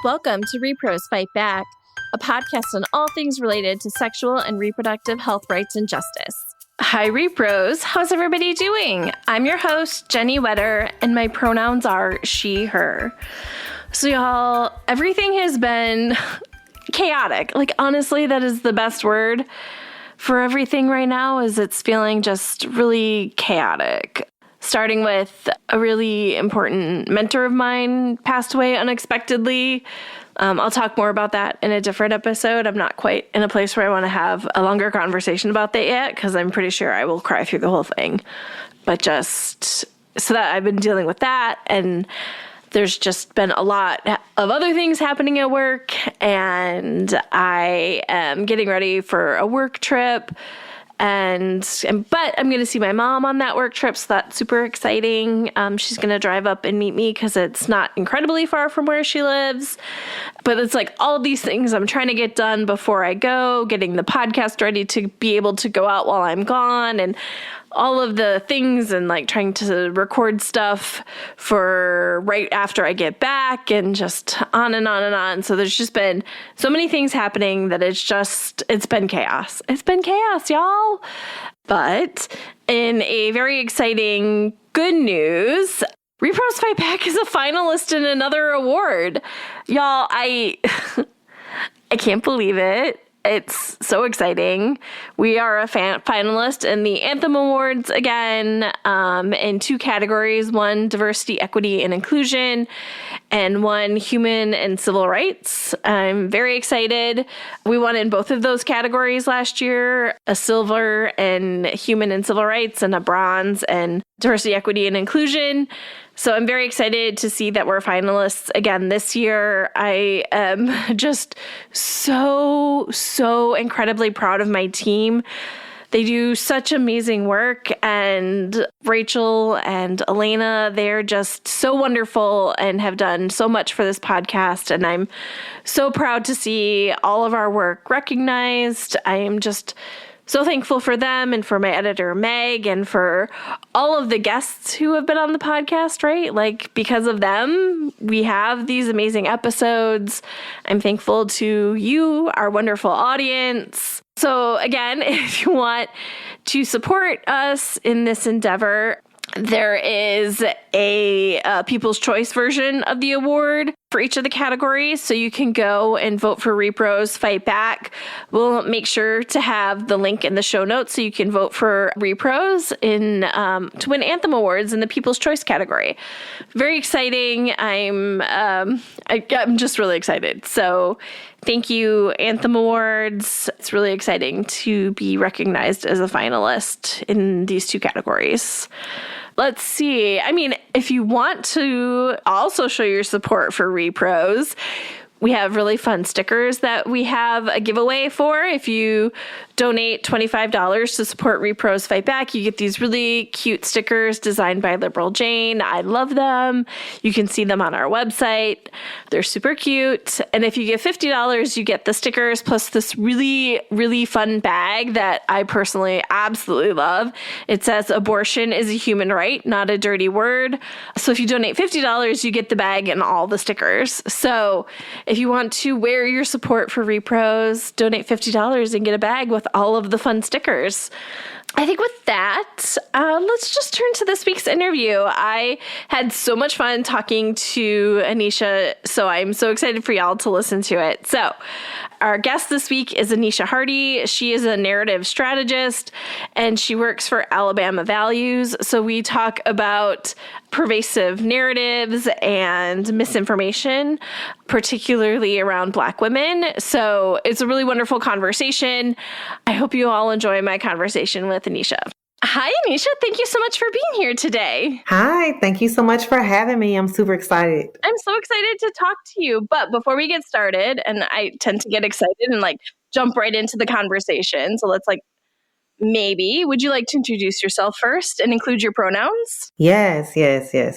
Welcome to rePROs Fight Back, a podcast on all things related to sexual and reproductive health rights and justice. Hi, rePROs. How's everybody doing? I'm your host, Jenny Wetter, and my pronouns are she, her. So y'all, everything has been chaotic. Like, honestly, that is the best word for everything right now, is it's feeling just really chaotic. Starting with a really important mentor of mine passed away unexpectedly. I'll talk more about that in a different episode. I'm not quite in a place where I want to have a longer conversation about that yet, because I'm pretty sure I will cry through the whole thing. But just so that I've been dealing with that, and there's just been a lot of other things happening at work, and I am getting ready for a work trip. But I'm going to see my mom on that work trip, so that's super exciting. She's going to drive up and meet me because it's not incredibly far from where she lives. But it's like all these things I'm trying to get done before I go, getting the podcast ready to be able to go out while I'm gone, and all of the things, and like trying to record stuff for right after I get back, and just on and on and on. So there's just been so many things happening that it's been chaos. It's been chaos, y'all. But in a very exciting good news, rePROs Fight Back is a finalist in another award. Y'all, I can't believe it. It's so exciting. We are a finalist in the Anthem Awards again, in two categories: one diversity, equity, and inclusion, and one human and civil rights. I'm very excited. We won in both of those categories last year: a silver in human and civil rights, and a bronze in diversity, equity, and inclusion. So I'm very excited to see that we're finalists again this year. I am just so incredibly proud of my team. They do such amazing work, and Rachel and Elena, they're just so wonderful and have done so much for this podcast. And I'm so proud to see all of our work recognized. I am just so thankful for them, and for my editor, Meg, and for all of the guests who have been on the podcast, right? Like, because of them, we have these amazing episodes. I'm thankful to you, our wonderful audience. So again, if you want to support us in this endeavor, there is a People's Choice version of the award for each of the categories, so you can go and vote for rePROs Fight Back. We'll make sure to have the link in the show notes so you can vote for rePROs to win Anthem Awards in the People's Choice category. Very exciting. I'm just really excited. So thank you, Anthem Awards. It's really exciting to be recognized as a finalist in these two categories. Let's see. I mean, if you want to also show your support for rePROs, we have really fun stickers that we have a giveaway for. If you donate $25 to support rePROs Fight Back, you get these really cute stickers designed by Liberal Jane. I love them. You can see them on our website. They're super cute. And if you give $50, you get the stickers plus this really, really fun bag that I personally absolutely love. It says abortion is a human right, not a dirty word. So if you donate $50, you get the bag and all the stickers. So if you want to wear your support for rePROs, donate $50 and get a bag with all of the fun stickers. I think with that, let's just turn to this week's interview. I had so much fun talking to Anisha, so I'm so excited for y'all to listen to it. So our guest this week is Anneshia Hardy. She is a narrative strategist, and she works for Alabama Values. So we talk about pervasive narratives and misinformation, particularly around Black women. So it's a really wonderful conversation. I hope you all enjoy my conversation with Anisha. Hi, Anisha. Thank you so much for being here today. Hi. Thank you so much for having me. I'm super excited. I'm so excited to talk to you. But before we get started, and I tend to get excited and like jump right into the conversation. So let's like maybe, would you like to introduce yourself first and include your pronouns? Yes.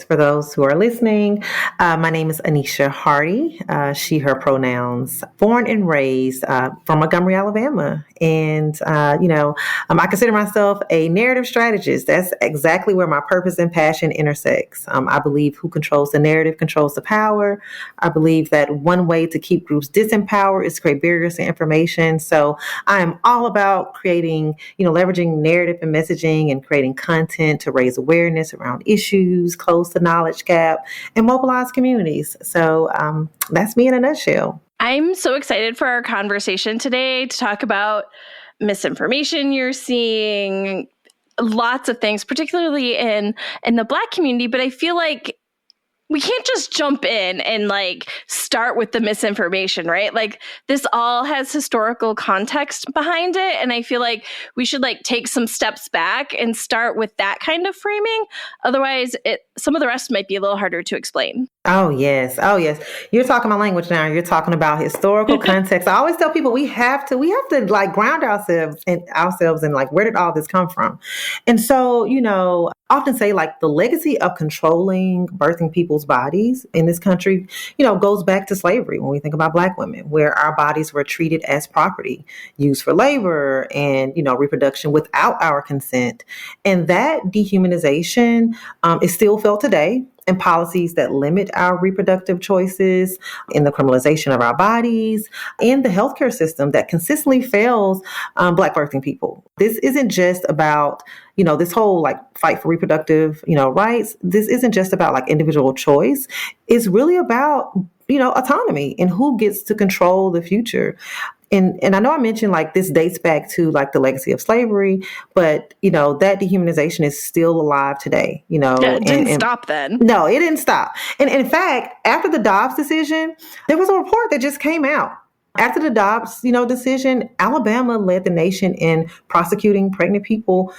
For those who are listening, my name is Anneshia Hardy, she, her pronouns, born and raised from Montgomery, Alabama. And, I consider myself a narrative strategist. That's exactly where my purpose and passion intersects. I believe who controls the narrative controls the power. I believe that one way to keep groups disempowered is to create barriers to information. So I am all about creating, leveraging narrative and messaging and creating content to raise awareness around issues, close the knowledge gap, and mobilize communities. So that's me in a nutshell. I'm so excited for our conversation today to talk about misinformation you're seeing, lots of things, particularly in the Black community. But I feel like we can't just jump in and start with the misinformation, right? This all has historical context behind it. And I feel like we should take some steps back and start with that kind of framing. Otherwise, some of the rest might be a little harder to explain. Oh, yes. You're talking my language now. You're talking about historical context. I always tell people we have to ground ourselves in where did all this come from? And so, I often say the legacy of controlling birthing people's bodies in this country, goes back to slavery when we think about Black women, where our bodies were treated as property used for labor and, reproduction without our consent. And that dehumanization is still felt today in policies that limit our reproductive choices, in the criminalization of our bodies, in the healthcare system that consistently fails Black birthing people. This isn't just about, this whole fight for reproductive, rights. This isn't just about individual choice. It's really about, autonomy and who gets to control the future. And I know I mentioned this dates back to the legacy of slavery, but that dehumanization is still alive today. It didn't stop then. No, it didn't stop. And in fact, after the Dobbs decision, there was a report that just came out. After the Dobbs, decision, Alabama led the nation in prosecuting pregnant people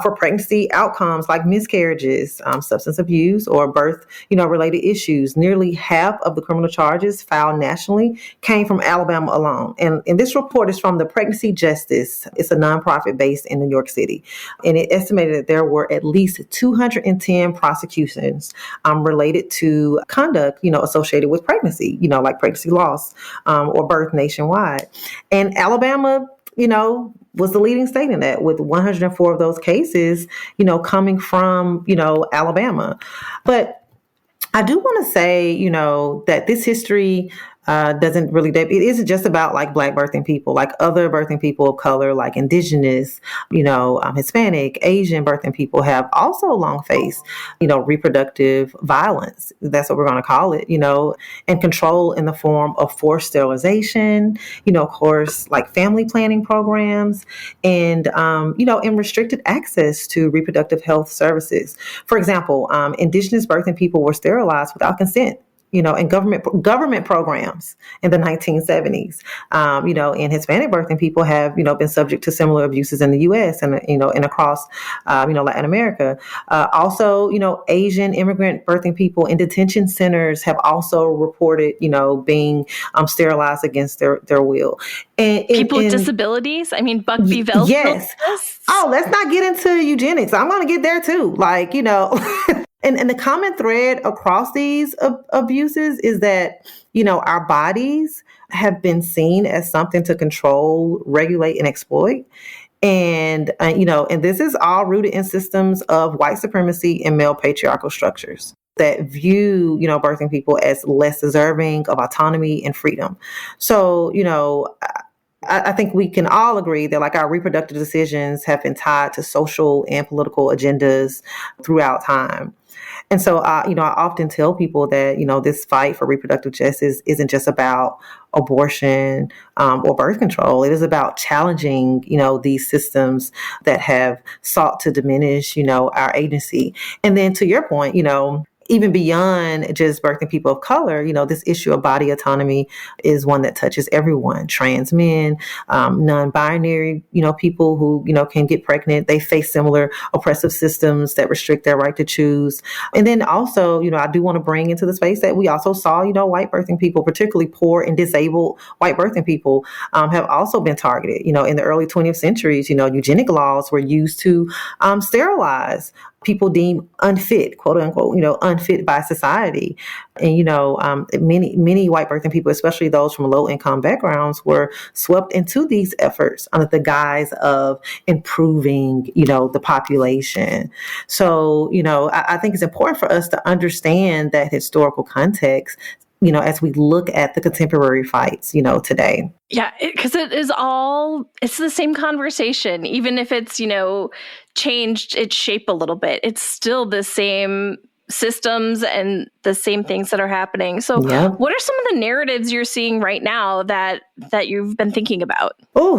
for pregnancy outcomes like miscarriages, substance abuse, or birth, related issues. Nearly half of the criminal charges filed nationally came from Alabama alone. And this report is from the Pregnancy Justice. It's a nonprofit based in New York City. And it estimated that there were at least 210 prosecutions related to conduct, associated with pregnancy, like pregnancy loss or birth nationwide. And Alabama, was the leading state in that, with 104 of those cases, coming from, Alabama. But I do want to say, that this history doesn't really, it isn't just about Black birthing people, other birthing people of color, Indigenous, Hispanic, Asian birthing people have also long faced, reproductive violence. That's what we're going to call it, and control in the form of forced sterilization, of course, family planning programs and, and restricted access to reproductive health services. For example, Indigenous birthing people were sterilized without consent. In government programs in the 1970s, and Hispanic birthing people have, been subject to similar abuses in the U.S. and, and across, Latin America. Also, Asian immigrant birthing people in detention centers have also reported, being sterilized against their will. And people with disabilities. I mean, Buck B. Veldt. Yes. Oh, let's not get into eugenics. I'm going to get there too. And the common thread across these abuses is that, our bodies have been seen as something to control, regulate, and exploit. And, and this is all rooted in systems of white supremacy and male patriarchal structures that view, birthing people as less deserving of autonomy and freedom. So, I think we can all agree that our reproductive decisions have been tied to social and political agendas throughout time. And so, I often tell people that, this fight for reproductive justice isn't just about abortion or birth control. It is about challenging, these systems that have sought to diminish, our agency. And then to your point, even beyond just birthing people of color, this issue of body autonomy is one that touches everyone: trans men, non-binary, people who, can get pregnant. They face similar oppressive systems that restrict their right to choose. And then also, I do want to bring into the space that we also saw, white birthing people, particularly poor and disabled white birthing people, have also been targeted. In the early 20th centuries, eugenic laws were used to sterilize people deemed unfit, quote unquote, unfit by society. And, many white birthing people, especially those from low income backgrounds, were swept into these efforts under the guise of improving, the population. So, I think it's important for us to understand that historical context, as we look at the contemporary fights, today. Yeah, because it's the same conversation. Even if it's, changed its shape a little bit, it's still the same systems and the same things that are happening. So what are some of the narratives you're seeing right now that you've been thinking about? Oh,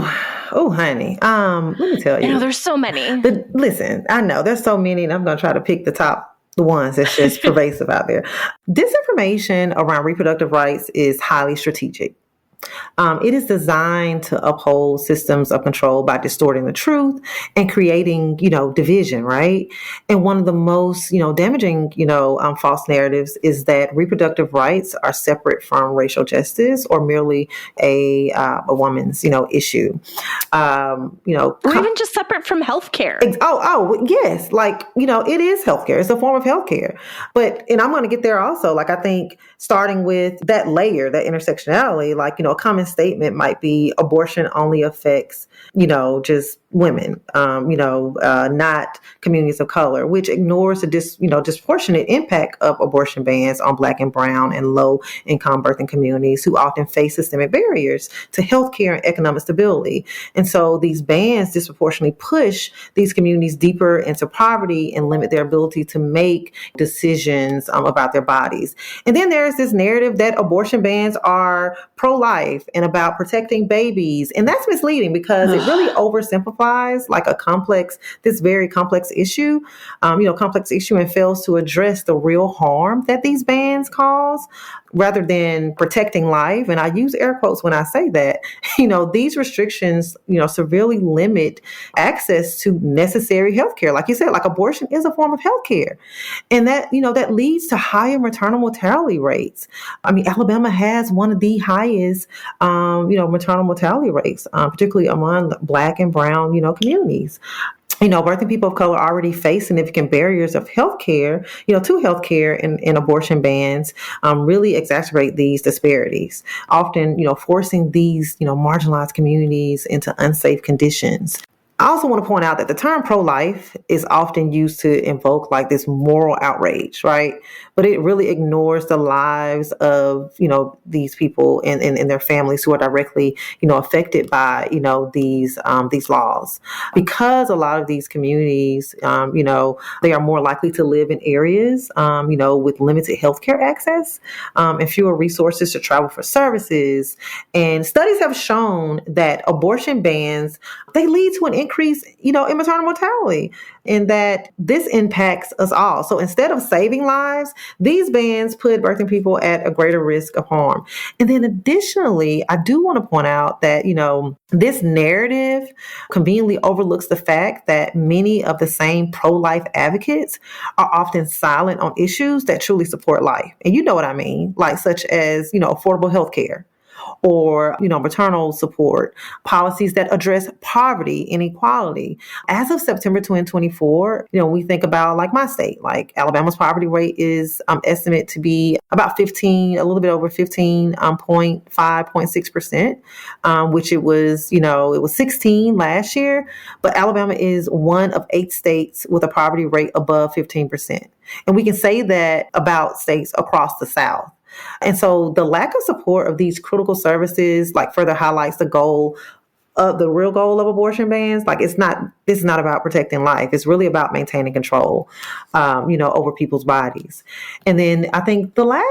honey. Let me tell you. There's so many. But listen, I know there's so many, and I'm going to try to pick the ones that's just pervasive out there. Disinformation around reproductive rights is highly strategic. It is designed to uphold systems of control by distorting the truth and creating, division, right? And one of the most, damaging, false narratives is that reproductive rights are separate from racial justice or merely a woman's, issue. Or even just separate from healthcare. Yes. It is healthcare. It's a form of healthcare. And I'm going to get there also. I think starting with that layer, that intersectionality, a common statement might be abortion only affects, just women, not communities of color, which ignores the disproportionate impact of abortion bans on Black and brown and low income birthing communities who often face systemic barriers to healthcare and economic stability. And so these bans disproportionately push these communities deeper into poverty and limit their ability to make decisions about their bodies. And then there's this narrative that abortion bans are pro-life and about protecting babies. And that's misleading because it really oversimplifies this very complex issue, and fails to address the real harm that these bans cause rather than protecting life. And I use air quotes when I say that, these restrictions, severely limit access to necessary healthcare. Like you said, abortion is a form of healthcare. And that, that leads to higher maternal mortality rates. Alabama has one of the highest, maternal mortality rates, particularly among Black and brown, communities. Birthing people of color already face significant barriers of healthcare, to healthcare, and abortion bans really exacerbate these disparities, often, forcing these, marginalized communities into unsafe conditions. I also want to point out that the term pro-life is often used to invoke this moral outrage, right? But it really ignores the lives of, these people and their families who are directly, affected by, these laws. Because a lot of these communities, they are more likely to live in areas, with limited healthcare access and fewer resources to travel for services. And studies have shown that abortion bans, they lead to an increase, in maternal mortality, and that this impacts us all. So instead of saving lives, these bans put birthing people at a greater risk of harm. And then additionally, I do want to point out that, this narrative conveniently overlooks the fact that many of the same pro-life advocates are often silent on issues that truly support life. And you know what I mean, such as, affordable health care, or, maternal support, policies that address poverty, inequality. As of September 2024, we think about my state, Alabama's poverty rate is estimated to be about a little bit over 15.6%, which it was 16 last year. But Alabama is one of 8 states with a poverty rate above 15%. And we can say that about states across the South. And so the lack of support of these critical services further highlights the real goal of abortion bans. This is not about protecting life. It's really about maintaining control, over people's bodies. And then I think the last,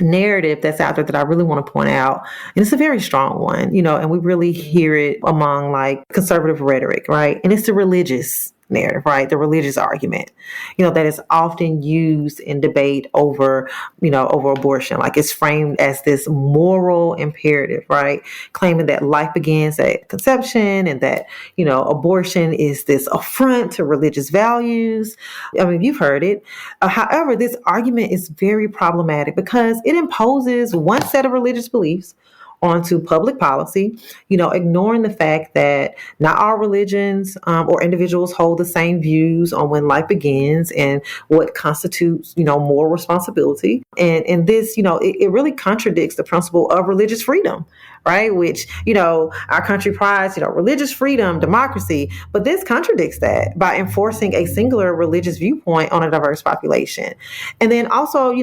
narrative that's out there that I really want to point out, and it's a very strong one, and we really hear it among conservative rhetoric, right? And it's the religious narrative, right? The religious argument, that is often used in debate over abortion. Like it's framed as this moral imperative, right? Claiming that life begins at conception and that, abortion is this affront to religious values. I mean, you've heard it. However, this argument is very problematic because it imposes one set of religious beliefs onto public policy, ignoring the fact that not all religions or individuals hold the same views on when life begins and what constitutes, moral responsibility. And this, it really contradicts the principle of religious freedom, right? Which, our country prides, religious freedom, democracy, but this contradicts that by enforcing a singular religious viewpoint on a diverse population. And then also,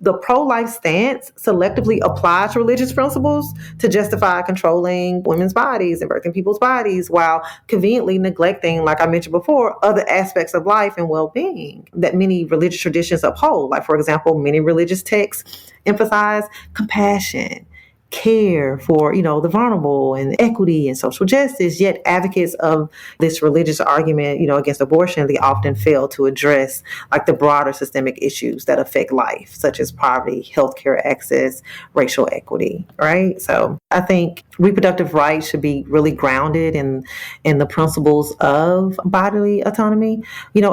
the pro-life stance selectively applies religious principles to justify controlling women's bodies and birthing people's bodies while conveniently neglecting, like I mentioned before, other aspects of life and well-being that many religious traditions uphold. Like, for example, many religious texts emphasize compassion, care for, the vulnerable and equity and social justice, yet advocates of this religious argument, against abortion, they often fail to address like the broader systemic issues that affect life, such as poverty, healthcare access, racial equity, right? So I think reproductive rights should be really grounded in the principles of bodily autonomy,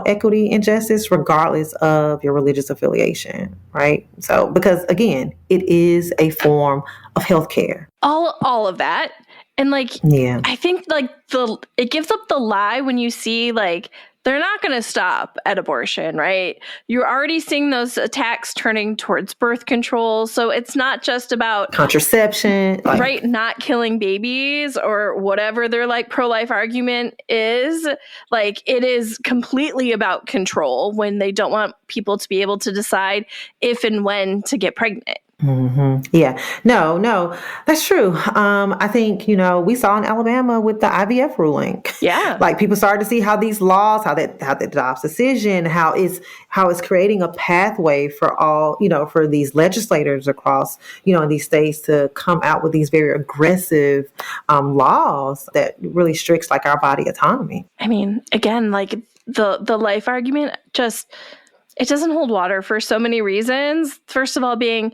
equity and justice, regardless of your religious affiliation, right? So, because again, it is a form of healthcare. All of that. And yeah. I think it gives up the lie when you see they're not going to stop at abortion, right? You're already seeing those attacks turning towards birth control. So it's not just about contraception, right? Not killing babies or whatever their pro-life argument is. It is completely about control when they don't want people to be able to decide if and when to get pregnant. Mm-hmm. Yeah, no, that's true. I think, we saw in Alabama with the IVF ruling. Yeah. People started to see how these laws, how the Dobbs decision, how it's creating a pathway for all, for these legislators across, in these states to come out with these very aggressive laws that really restricts our body autonomy. I mean, again, the life argument it doesn't hold water for so many reasons. First of all, being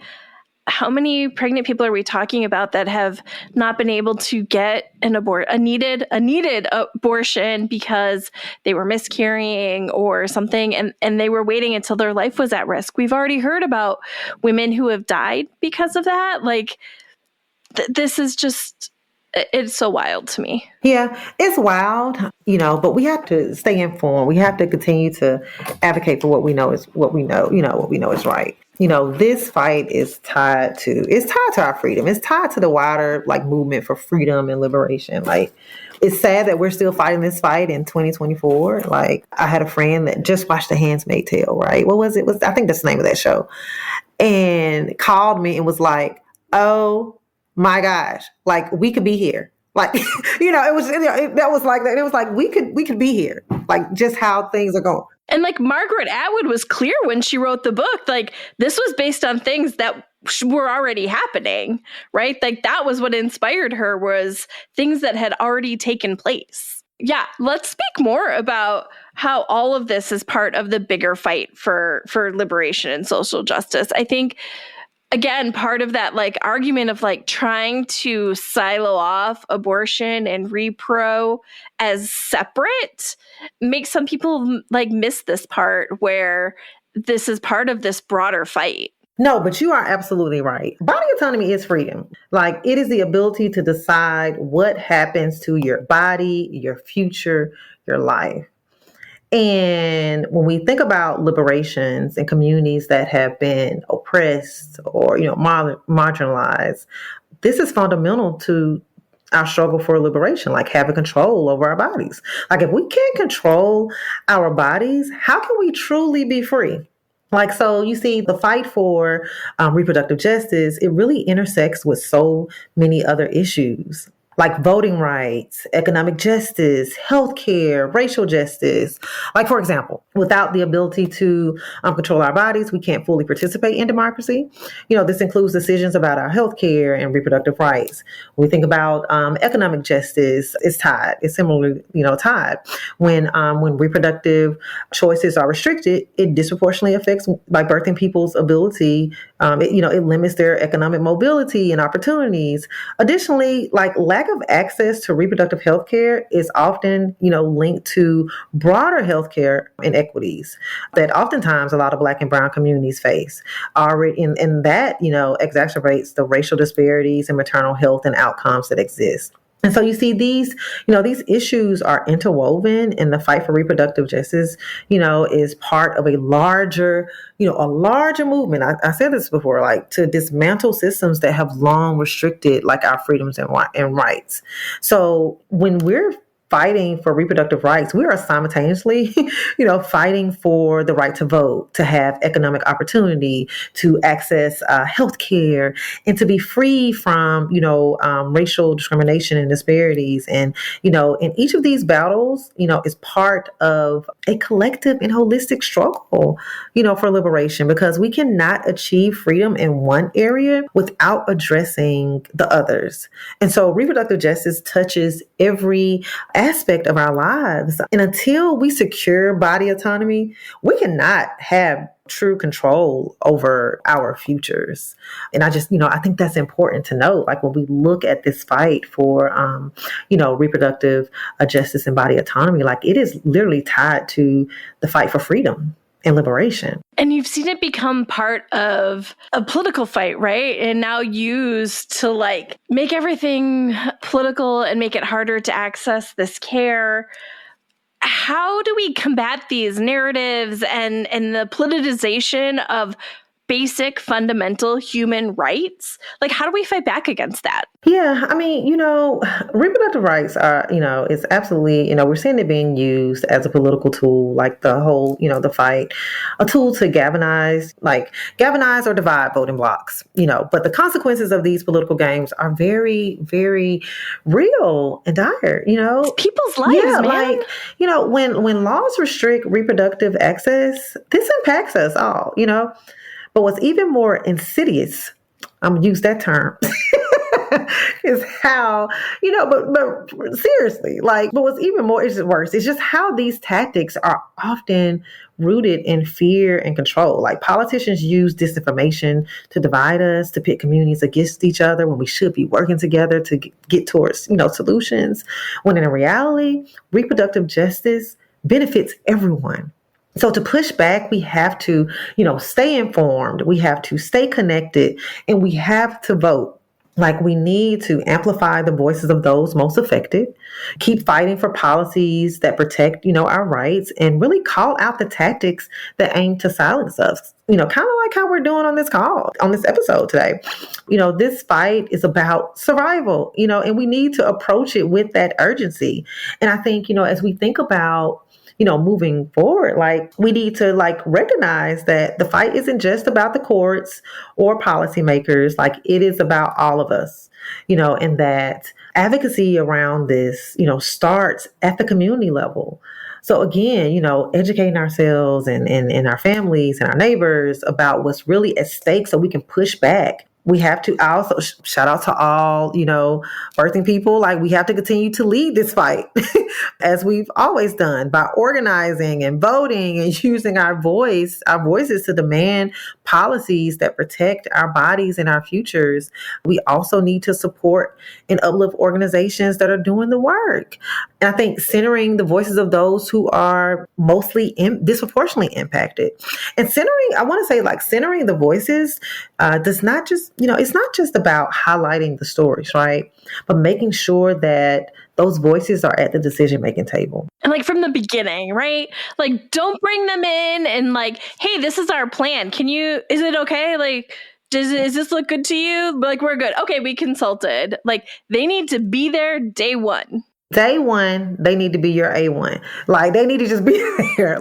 how many pregnant people are we talking about that have not been able to get a needed abortion because they were miscarrying or something, and they were waiting until their life was at risk? We've already heard about women who have died because of that. This is just, it's so wild to me. Yeah, it's wild, but we have to stay informed. We have to continue to advocate for what we know is right. This fight is tied to our freedom. It's tied to the wider movement for freedom and liberation. It's sad that we're still fighting this fight in 2024. I had a friend that just watched The Handmaid's Tale, right? What was it? I think that's the name of that show. And called me and was like, "Oh my gosh, we could be here." It was we could be here. Just how things are going. And Margaret Atwood was clear when she wrote the book, this was based on things that were already happening, right? That was what inspired her, was things that had already taken place. Yeah, let's speak more about how all of this is part of the bigger fight for liberation and social justice. I think, again, part of that argument of trying to silo off abortion and repro as separate makes some people miss this part where this is part of this broader fight. No, but you are absolutely right. Body autonomy is freedom. It is the ability to decide what happens to your body, your future, your life. And when we think about liberations in communities that have been oppressed or, marginalized, this is fundamental to our struggle for liberation, having control over our bodies. If we can't control our bodies, how can we truly be free? So you see, the fight for reproductive justice, it really intersects with so many other issues. like voting rights, economic justice, healthcare, racial justice. Like, for example, without the ability to control our bodies, we can't fully participate in democracy. This includes decisions about our healthcare and reproductive rights. When we think about economic justice, it's tied. It's similarly, tied. When reproductive choices are restricted, it disproportionately affects like birthing people's ability. It limits their economic mobility and opportunities. Additionally, like lack of access to reproductive health care is often, linked to broader healthcare inequities that oftentimes a lot of Black and Brown communities face. Already, in that, exacerbates the racial disparities in maternal health and outcomes that exist. And so you see these issues are interwoven, and the fight for reproductive justice, is part of a larger movement. I said this before, like to dismantle systems that have long restricted like our freedoms and rights. So when we're fighting for reproductive rights, we are simultaneously, fighting for the right to vote, to have economic opportunity, to access health care, and to be free from, racial discrimination and disparities. And, in each of these battles, is part of a collective and holistic struggle, for liberation, because we cannot achieve freedom in one area without addressing the others. And so reproductive justice touches every aspect of our lives. And until we secure body autonomy, we cannot have true control over our futures. And I think that's important to note. Like when we look at this fight for, reproductive justice and body autonomy, like it is literally tied to the fight for freedom and liberation. And you've seen it become part of a political fight, right? And now used to like make everything political and make it harder to access this care. How do we combat these narratives and the politicization of basic fundamental human rights? Like, how do we fight back against that? Yeah, I mean, reproductive rights are, it's absolutely, we're seeing it being used as a political tool, like the whole, the fight, a tool to galvanize or divide voting blocks, but the consequences of these political games are very, very real and dire, It's people's lives, man. Like, when laws restrict reproductive access, this impacts us all, But what's even more insidious, I'm going to use that term, is how, but seriously, but what's even more, it's worse, it's just how these tactics are often rooted in fear and control. Like politicians use disinformation to divide us, to pit communities against each other when we should be working together to get towards, solutions. When in reality, reproductive justice benefits everyone. So to push back, we have to, stay informed, we have to stay connected, and we have to vote. Like we need to amplify the voices of those most affected, keep fighting for policies that protect, our rights, and really call out the tactics that aim to silence us. Kind of like how we're doing on this call, on this episode today. This fight is about survival, and we need to approach it with that urgency. And I think, as we think about moving forward, like we need to recognize that the fight isn't just about the courts or policymakers, like it is about all of us, and that advocacy around this, starts at the community level. So again, educating ourselves and our families and our neighbors about what's really at stake so we can push back. We have to also shout out to all, birthing people. Like we have to continue to lead this fight as we've always done by organizing and voting and using our voices to demand policies that protect our bodies and our futures. We also need to support and uplift organizations that are doing the work. And I think centering the voices of those who are mostly disproportionately impacted, and centering the voices does not just, it's not just about highlighting the stories, right? But making sure that those voices are at the decision-making table. And from the beginning, right? Don't bring them in and hey, this is our plan. Is it okay? Does this look good to you? We're good. Okay, we consulted. They need to be there day one. Day one, they need to be your A1. They need to just be there.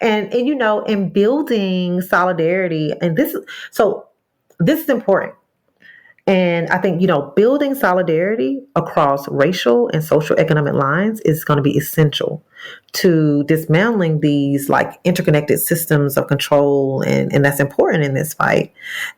And building solidarity. And this is important. And I think, building solidarity across racial and social economic lines is going to be essential to dismantling these like interconnected systems of control. And that's important in this fight.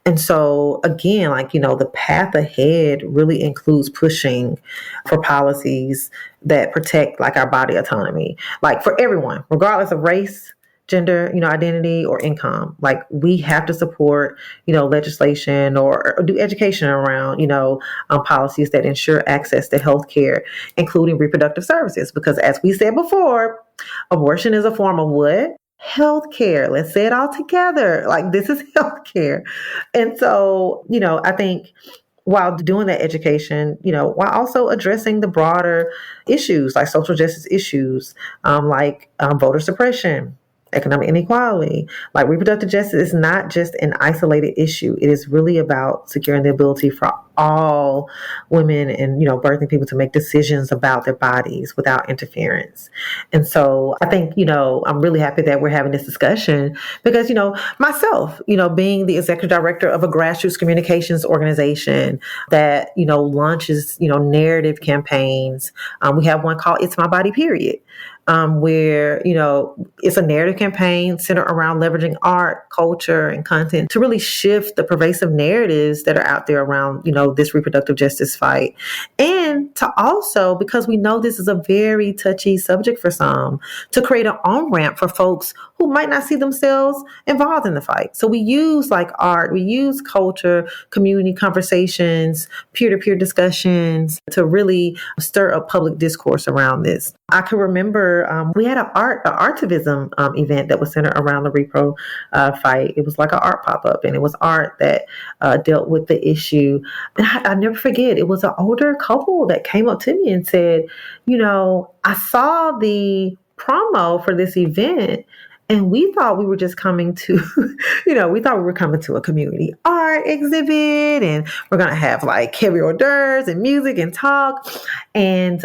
And so again, like, the path ahead really includes pushing for policies that protect like our body autonomy, like for everyone, regardless of race, gender, identity or income. Like we have to support, legislation or do education around, policies that ensure access to healthcare, including reproductive services. Because as we said before, abortion is a form of what? Healthcare. Let's say it all together. Like this is healthcare. And so, I think while doing that education, while also addressing the broader issues like social justice issues, like voter suppression, economic inequality, like reproductive justice is not just an isolated issue. It is really about securing the ability for all women and, birthing people to make decisions about their bodies without interference. And so I think, I'm really happy that we're having this discussion because, myself, being the executive director of a grassroots communications organization that, launches, narrative campaigns. We have one called It's My Body, Period. Where, it's a narrative campaign centered around leveraging art, culture, and content to really shift the pervasive narratives that are out there around, this reproductive justice fight. And to also, because we know this is a very touchy subject for some, to create an on-ramp for folks who might not see themselves involved in the fight. So we use like art, we use culture, community conversations, peer-to-peer discussions to really stir up public discourse around this. I can remember we had an artivism event that was centered around the repro fight. It was like an art pop-up, and it was art that dealt with the issue. And I never forget, it was an older couple that came up to me and said, I saw the promo for this event, and we thought we were just coming to, we thought we were coming to a community art exhibit and we're going to have like heavy hors d'oeuvres and music and talk. And,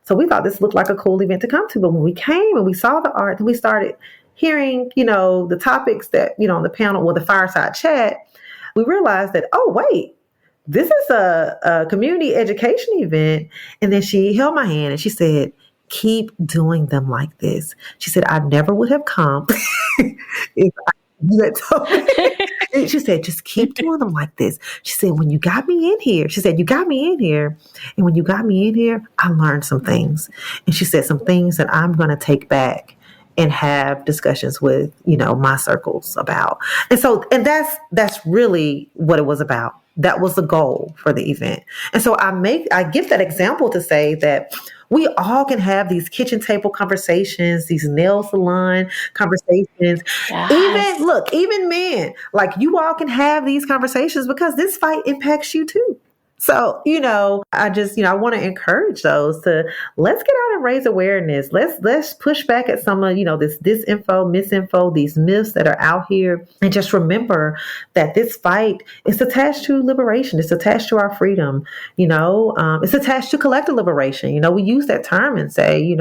so we thought this looked like a cool event to come to. But when we came and we saw the art, then we started hearing, the topics that, on the panel or the fireside chat, we realized that, oh, wait, this is a community education event. And then she held my hand and she said, keep doing them like this. She said, I never would have come if you had told me. She said, just keep doing them like this. She said, when you got me in here, she said, you got me in here. And when you got me in here, I learned some things. And she said, some things that I'm going to take back and have discussions with, my circles about. And that's really what it was about. That was the goal for the event. And so I give that example to say that we all can have these kitchen table conversations, these nail salon conversations. Yes. Even men, like you all can have these conversations because this fight impacts you too. So, I just, I want to encourage those to let's get out and raise awareness. Let's push back at some of, this disinfo, misinfo, these myths that are out here. And just remember that this fight is attached to liberation. It's attached to our freedom. It's attached to collective liberation. We use that term and say,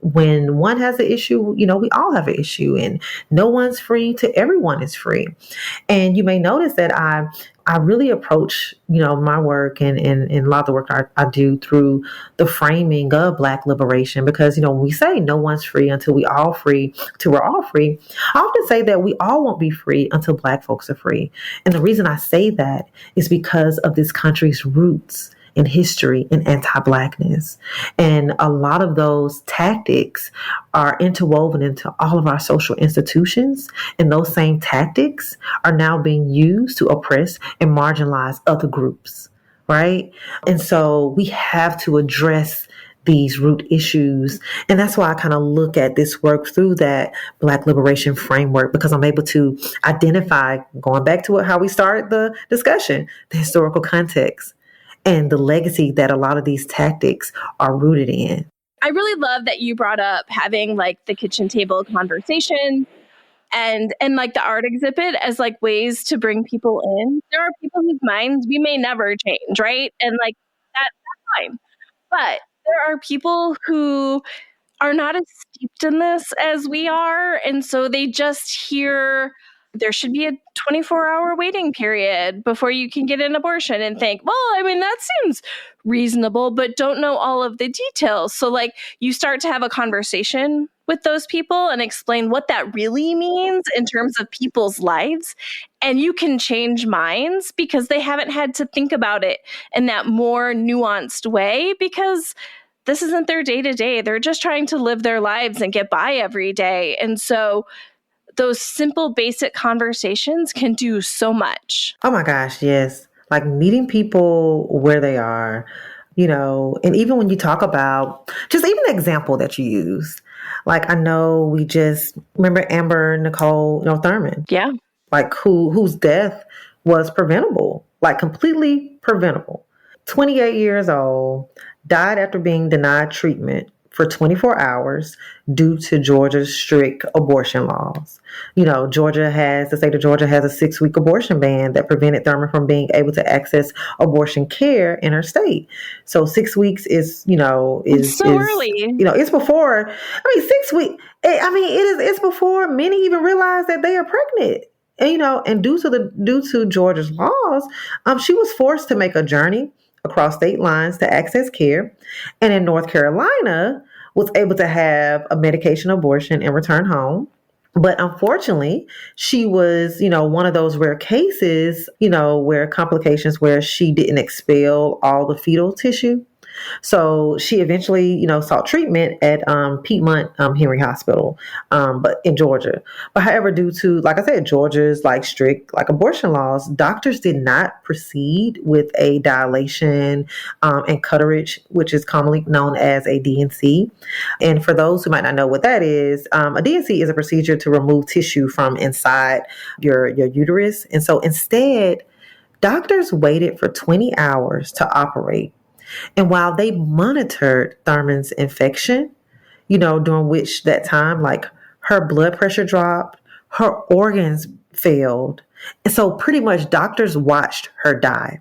when one has an issue, we all have an issue and no one's free till everyone is free. And you may notice that I really approach, my work and a lot of the work I do through the framing of Black liberation, because, when we say no one's free until we're all free, I often say that we all won't be free until Black folks are free. And the reason I say that is because of this country's roots in history and anti-Blackness. And a lot of those tactics are interwoven into all of our social institutions. And those same tactics are now being used to oppress and marginalize other groups, right? And so we have to address these root issues. And that's why I kind of look at this work through that Black liberation framework, because I'm able to identify, going back to how we started the discussion, the historical context and the legacy that a lot of these tactics are rooted in. I really love that you brought up having like the kitchen table conversation and like the art exhibit as like ways to bring people in. There are people whose minds we may never change, right? And like that's fine. But there are people who are not as steeped in this as we are. And so they just hear there should be a 24-hour waiting period before you can get an abortion, and think, well, I mean, that seems reasonable, but don't know all of the details. So like you start to have a conversation with those people and explain what that really means in terms of people's lives. And you can change minds because they haven't had to think about it in that more nuanced way, because this isn't their day to day. They're just trying to live their lives and get by every day. And so those simple, basic conversations can do so much. Oh my gosh, yes. Like meeting people where they are, and even when you talk about just even the example that you used, like I know we just remember Amber Nicole, Thurman. Yeah. Like whose death was preventable, like completely preventable. 28 years old, died after being denied treatment for 24 hours due to Georgia's strict abortion laws. The state of Georgia has a 6-week abortion ban that prevented Thurman from being able to access abortion care in her state. So 6 weeks is early. It's before, 6 weeks. It's before many even realize that they are pregnant. And due to Georgia's laws, she was forced to make a journey across state lines to access care, and in North Carolina was able to have a medication abortion and return home. But unfortunately, she was, one of those rare cases, where complications where she didn't expel all the fetal tissue. So she eventually, sought treatment at Piedmont Henry Hospital, but in Georgia. But however, due to, like I said, Georgia's strict abortion laws, doctors did not proceed with a dilation and cutterage, which is commonly known as a DNC. And for those who might not know what that is, a DNC is a procedure to remove tissue from inside your uterus. And so instead, doctors waited for 20 hours to operate. And while they monitored Thurman's infection, during which that time, her blood pressure dropped, her organs failed. And so pretty much doctors watched her die.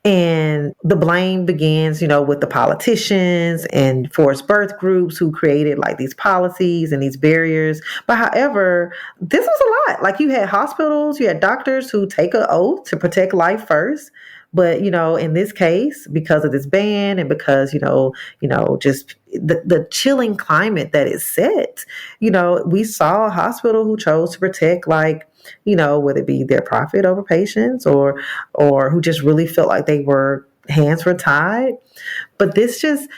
And the blame begins, with the politicians and forced birth groups who created these policies and these barriers. But however, this was a lot. You had hospitals, you had doctors who take an oath to protect life first. But, in this case, because of this ban and because, just the chilling climate that is set, we saw a hospital who chose to protect, whether it be their profit over patients or who just really felt like hands were tied. But the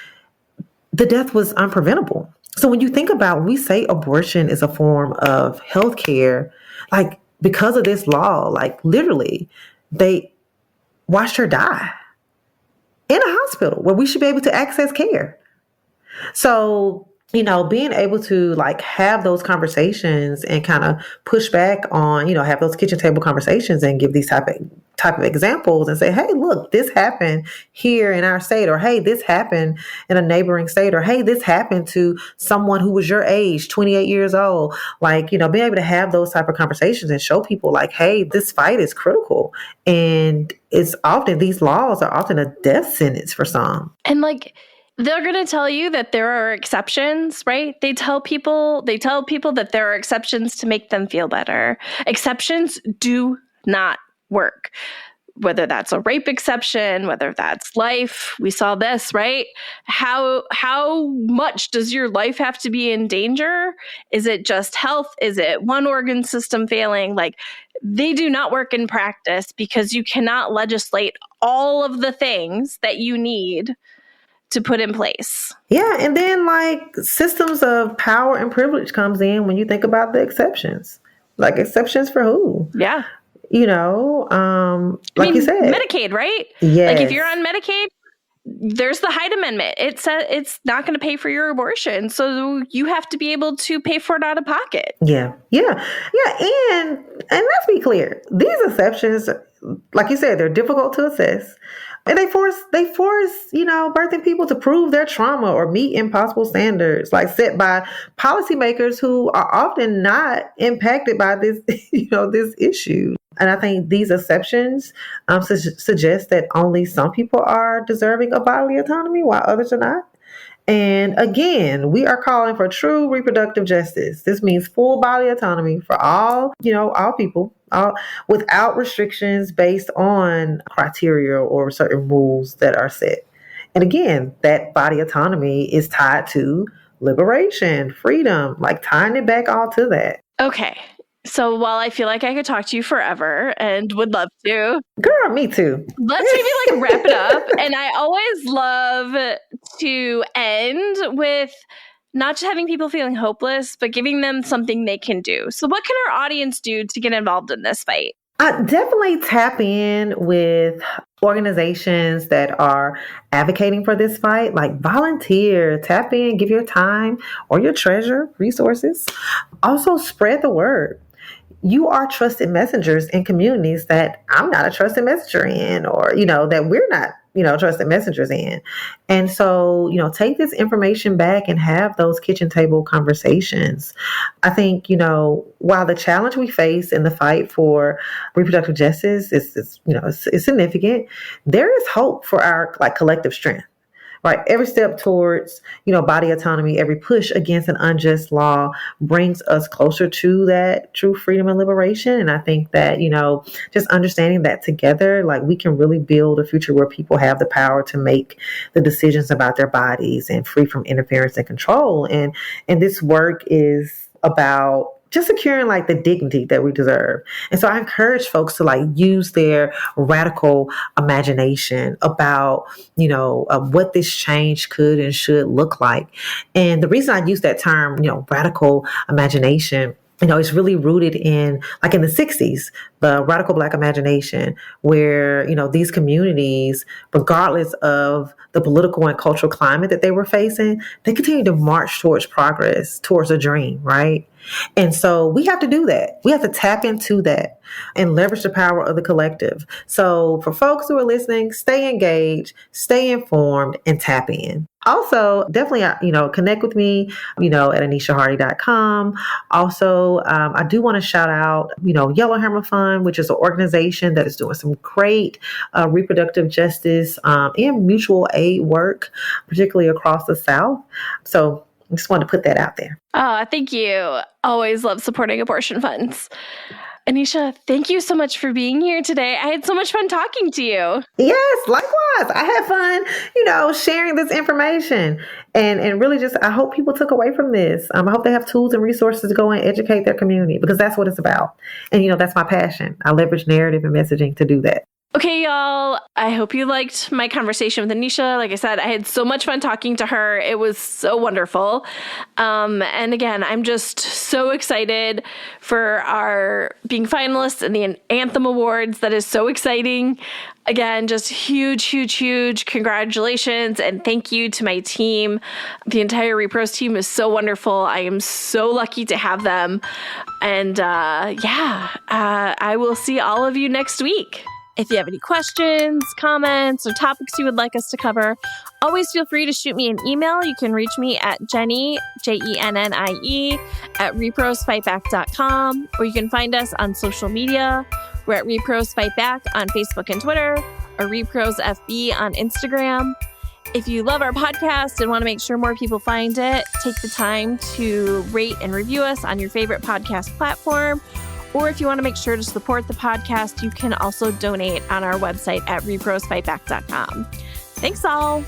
death was unpreventable. So when you think about, when we say abortion is a form of healthcare, because of this law, literally, they watched her die in a hospital where we should be able to access care. So, being able to have those conversations and kind of push back on, have those kitchen table conversations and give these type of examples and say, hey, look, this happened here in our state, or hey, this happened in a neighboring state, or hey, this happened to someone who was your age, 28 years old. Being able to have those type of conversations and show people hey, this fight is critical. And these laws are often a death sentence for some. And they're going to tell you that there are exceptions, right? They tell people that there are exceptions to make them feel better. Exceptions do not work. Whether that's a rape exception, whether that's life, we saw this, right? How much does your life have to be in danger? Is it just health? Is it one organ system failing? They do not work in practice because you cannot legislate all of the things that you need to put in place. Yeah, and then systems of power and privilege comes in when you think about the exceptions. Exceptions for who? Yeah. You said. Medicaid, right? Yes. If you're on Medicaid, there's the Hyde Amendment. It says it's not going to pay for your abortion. So you have to be able to pay for it out of pocket. Yeah. And let's be clear. These exceptions, like you said, they're difficult to assess. And they force, birthing people to prove their trauma or meet impossible standards, set by policymakers who are often not impacted by this, this issue. And I think these exceptions suggest that only some people are deserving of bodily autonomy while others are not. And again, we are calling for true reproductive justice. This means full body autonomy for all, all people, without restrictions based on criteria or certain rules that are set. And again, that body autonomy is tied to liberation, freedom, like tying it back all to that. Okay. So while I feel like I could talk to you forever and would love to. Girl, me too. Let's maybe wrap it up. And I always love to end with not just having people feeling hopeless, but giving them something they can do. So what can our audience do to get involved in this fight? Definitely tap in with organizations that are advocating for this fight, like volunteer, tap in, give your time or your treasure, resources. Also spread the word. You are trusted messengers in communities that I'm not a trusted messenger in, or, that we're not, trusted messengers in. And so, take this information back and have those kitchen table conversations. I think, while the challenge we face in the fight for reproductive justice is significant, there is hope for our collective strength. Right. Every step towards, body autonomy, every push against an unjust law brings us closer to that true freedom and liberation. And I think that, just understanding that together, we can really build a future where people have the power to make the decisions about their bodies and free from interference and control. And this work is about just securing the dignity that we deserve. And so I encourage folks to use their radical imagination about, what this change could and should look like. And the reason I use that term, radical imagination, it's really rooted in in the 60s, the radical Black imagination, where, these communities, regardless of the political and cultural climate that they were facing, they continued to march towards progress, towards a dream, right? And so we have to do that. We have to tap into that and leverage the power of the collective. So for folks who are listening, stay engaged, stay informed, and tap in. Also, definitely, connect with me, at AnishaHardy.com. Also, I do want to shout out, Yellowhammer Fund, which is an organization that is doing some great reproductive justice and mutual aid work, particularly across the South. So I just wanted to put that out there. Oh, thank you. Always love supporting abortion funds. Anisha, thank you so much for being here today. I had so much fun talking to you. Yes, likewise. I had fun, sharing this information and really just, I hope people took away from this. I hope they have tools and resources to go and educate their community, because that's what it's about. And, that's my passion. I leverage narrative and messaging to do that. Okay, y'all, I hope you liked my conversation with Anisha. Like I said, I had so much fun talking to her. It was so wonderful. And again, I'm just so excited for our being finalists in the Anthem Awards. That is so exciting. Again, just huge congratulations and thank you to my team. The entire rePROs team is so wonderful. I am so lucky to have them. And I will see all of you next week. If you have any questions, comments, or topics you would like us to cover, always feel free to shoot me an email. You can reach me at Jennie, Jennie, at reprosfightback.com, or you can find us on social media. We're at rePROs Fight Back on Facebook and Twitter, or rePROs FB on Instagram. If you love our podcast and want to make sure more people find it, take the time to rate and review us on your favorite podcast platform. Or if you want to make sure to support the podcast, you can also donate on our website at reprosfightback.com. Thanks all.